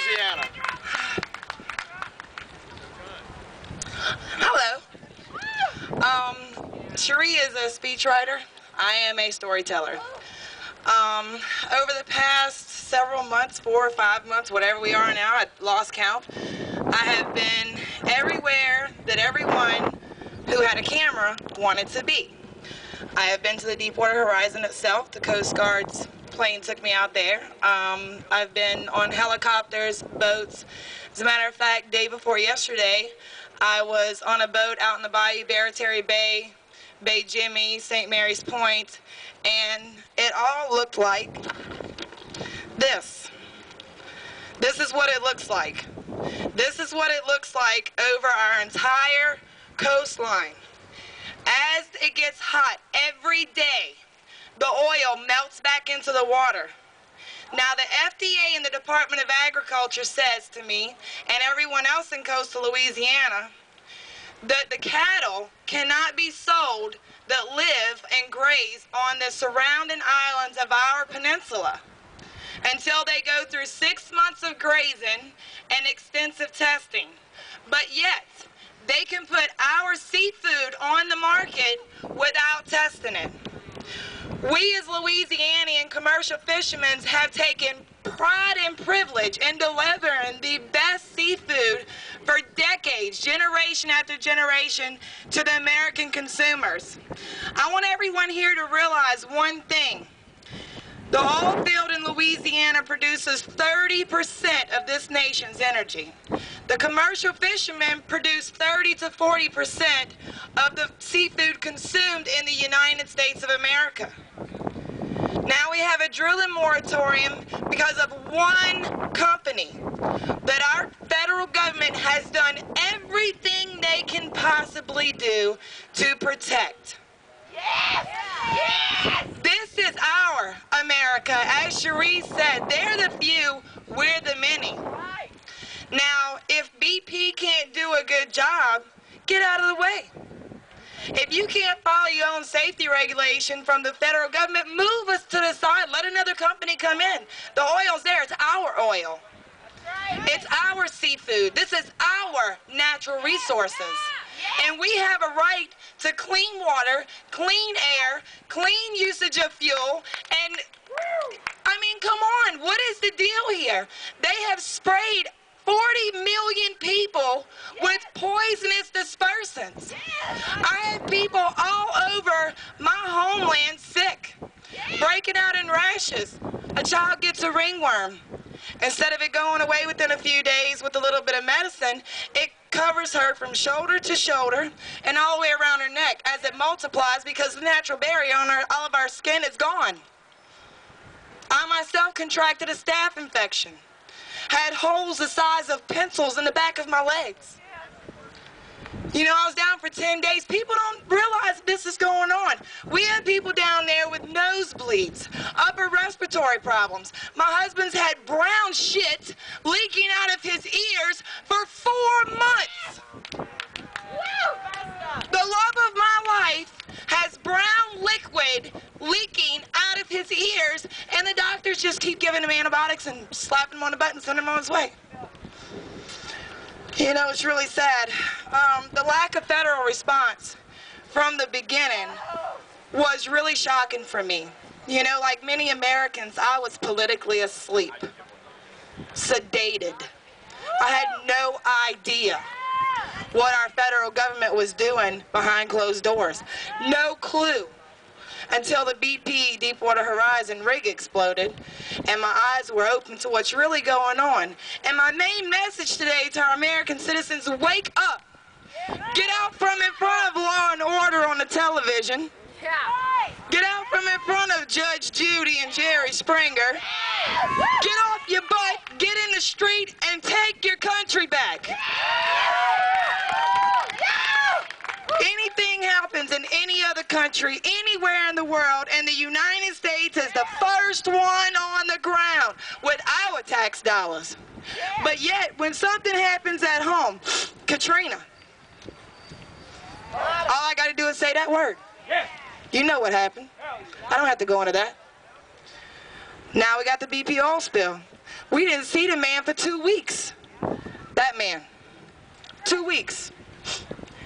Louisiana. Hello. Cherie is a speechwriter. I am a storyteller. Over the past several months, 4 or 5 months, whatever we are now, I lost count, I have been everywhere that everyone who had a camera wanted to be. I have been to the Deepwater Horizon itself. The Coast Guard's plane took me out there. I've been on helicopters, boats. As a matter of fact, day before yesterday, I was on a boat out in the bayou, Barataria Bay, Bay Jimmy, St. Mary's Point, and it all looked like this. This is what it looks like. This is what it looks like over our entire coastline. As it gets hot every day, the oil melts back into the water. Now the FDA and the Department of Agriculture says to me, and everyone else in coastal Louisiana, that the cattle cannot be sold that live and graze on the surrounding islands of our peninsula until they go through 6 months of grazing and extensive testing. But yet, they can put our seafood on the market without testing it. We as Louisianian commercial fishermen have taken pride and privilege in delivering the best seafood for decades, generation after generation, to the American consumers. I want everyone here to realize one thing. The oil field in Louisiana produces 30% of this nation's energy. The commercial fishermen produce 30 to 40% of the seafood consumed in the United States of America. Now we have a drilling moratorium because of one company that our federal government has done everything they can possibly do to protect. Yes! Yes! This is our America. As Cherie said, they're the few, we're the many. Right. Now, if BP can't do a good job, get out of the way. If you can't follow your own safety regulation from the federal government, move us to the side. Let another company come in. The oil's there. It's our oil. Right. It's our seafood. This is our natural resources. And we have a right to clean water, clean air, clean usage of fuel, and I mean, come on, what is the deal here? They have sprayed 40 million people with poisonous dispersants. I have people all over my homeland sick, breaking out in rashes. A child gets a ringworm. Instead of it going away within a few days with a little bit of medicine, it covers her from shoulder to shoulder and all the way around her neck as it multiplies because the natural barrier on all of our skin is gone. I myself contracted a staph infection. Had holes the size of pencils in the back of my legs. You know, I was down for 10 days. People don't realize this is going on. We have people down there with nosebleeds, upper respiratory problems. My husband's had brown shit leaking out of his ears for 4 months. The love of my life has brown liquid leaking out of his ears, and the doctors just keep giving him antibiotics and slapping him on the butt and sending him on his way. You know, it's really sad. The lack of federal response from the beginning was really shocking for me. You know, like many Americans, I was politically asleep, sedated. I had no idea what our federal government was doing behind closed doors. No clue. Until the BP Deepwater Horizon rig exploded and my eyes were open to what's really going on. And my main message today to our American citizens, wake up. Get out from in front of Law and Order on the television. Get out from in front of Judge Judy and Jerry Springer. Get off your butt, get in the street, and take your country back. Anything happens in any other country, anywhere in the world, and the United States is the first one on the ground with our tax dollars. But yet, when something happens at home, Katrina, all I got to do is say that word. You know what happened. I don't have to go into that. Now we got the BP oil spill. We didn't see the man for 2 weeks. That man. 2 weeks.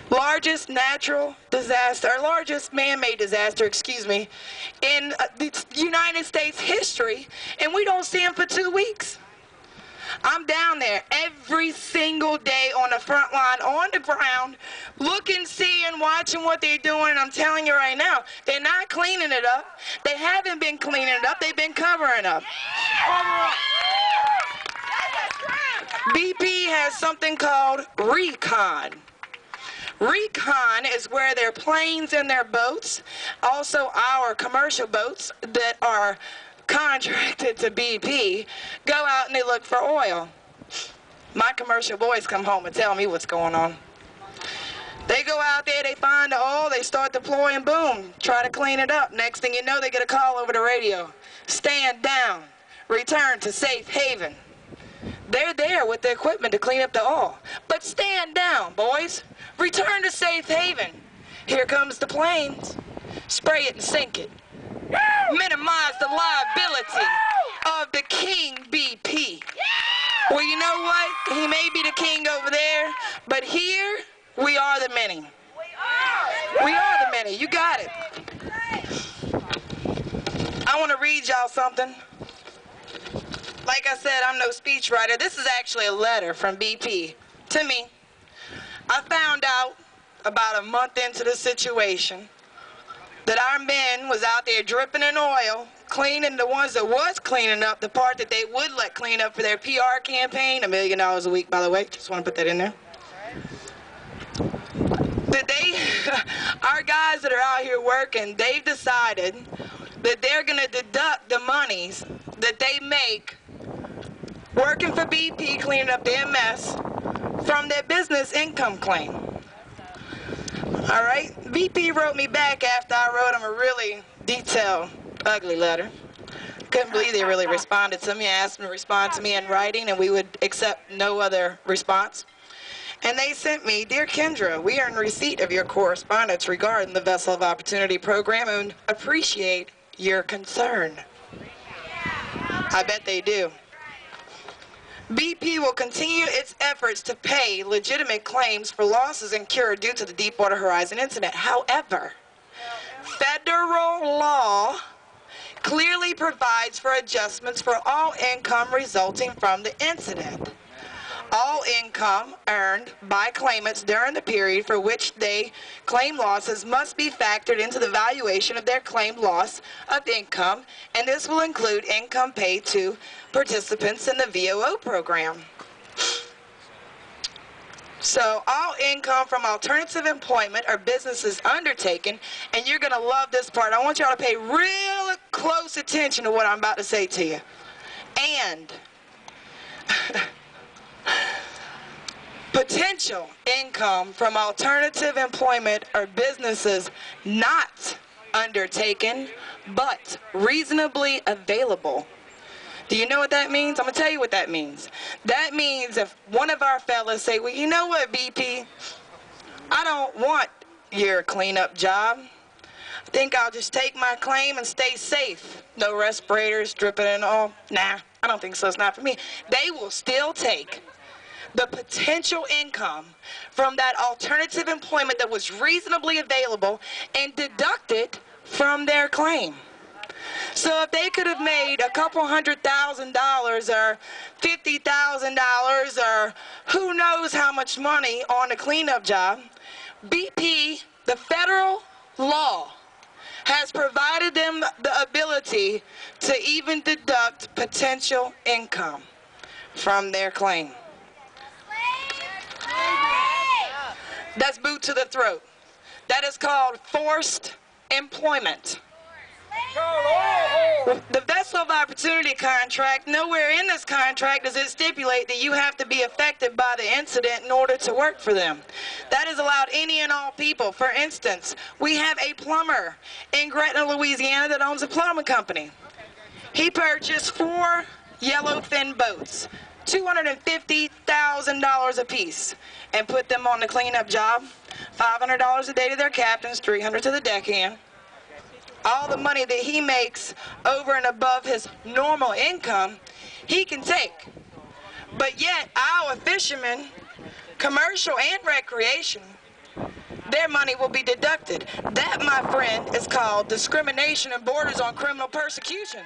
Largest natural disaster, or largest man-made disaster, excuse me, in the United States history, and we don't see him for 2 weeks. I'm down there every single day on the front line, on the ground, looking, seeing, watching what they're doing, and I'm telling you right now, they're not cleaning it up. They haven't been cleaning it up. They've been covering up. BP has something called recon. Recon is where their planes and their boats, also our commercial boats that are contracted to BP, go out and they look for oil. My commercial boys come home and tell me what's going on. They go out there, they find the oil, they start deploying, boom, try to clean it up. Next thing you know, they get a call over the radio. Stand down, return to safe haven. They're there with the equipment to clean up the oil. But stand down, boys. Return to safe haven. Here comes the planes. Spray it and sink it. Minimize the liability of the king BP. Well, you know what? He may be the king over there, but here we are the many. We are the many. You got it. I want to read y'all something. Like I said, I'm no speechwriter. This is actually a letter from BP to me. I found out about a month into the situation that our men was out there dripping in oil, cleaning the ones that was cleaning up, the part that they would let clean up for their PR campaign, $1 million a week, by the way. Just want to put that in there. That our guys that are out here working, they've decided that they're going to deduct the monies that they make working for BP, cleaning up their mess, from their business income claim. All right? BP wrote me back after I wrote them a really detailed, ugly letter. Couldn't believe they really responded to me. I asked them to respond to me in writing, and we would accept no other response. And they sent me, "Dear Kindra, we are in receipt of your correspondence regarding the Vessel of Opportunity program and appreciate your concern." I bet they do. BP will continue its efforts to pay legitimate claims for losses incurred due to the Deepwater Horizon incident. However, federal law clearly provides for adjustments for all income resulting from the incident. All income earned by claimants during the period for which they claim losses must be factored into the valuation of their claimed loss of income, and this will include income paid to participants in the VOO program. So all income from alternative employment or businesses undertaken, and you're going to love this part. I want y'all to pay real close attention to what I'm about to say to you. And potential income from alternative employment or businesses not undertaken but reasonably available. Do you know what that means? I'm going to tell you what that means. That means if one of our fellas say, "Well, you know what, BP? I don't want your cleanup job. I think I'll just take my claim and stay safe. No respirators, dripping and all. Nah, I don't think so. It's not for me." They will still take the potential income from that alternative employment that was reasonably available and deduct it from their claim. So if they could have made a couple $100,000 or $50,000 or who knows how much money on a cleanup job, BP, the federal law, has provided them the ability to even deduct potential income from their claim. That's boot to the throat. That is called forced employment. The Vessel of Opportunity contract, nowhere in this contract does it stipulate that you have to be affected by the incident in order to work for them. That is allowed any and all people. For instance, we have a plumber in Gretna, Louisiana that owns a plumbing company. He purchased 4 yellowfin boats, $250,000 a piece, and put them on the cleanup job. $500 a day to their captains, $300 to the deckhand. All the money that he makes over and above his normal income, he can take. But yet our fishermen, commercial and recreation, their money will be deducted. That, my friend, is called discrimination and borders on criminal persecution.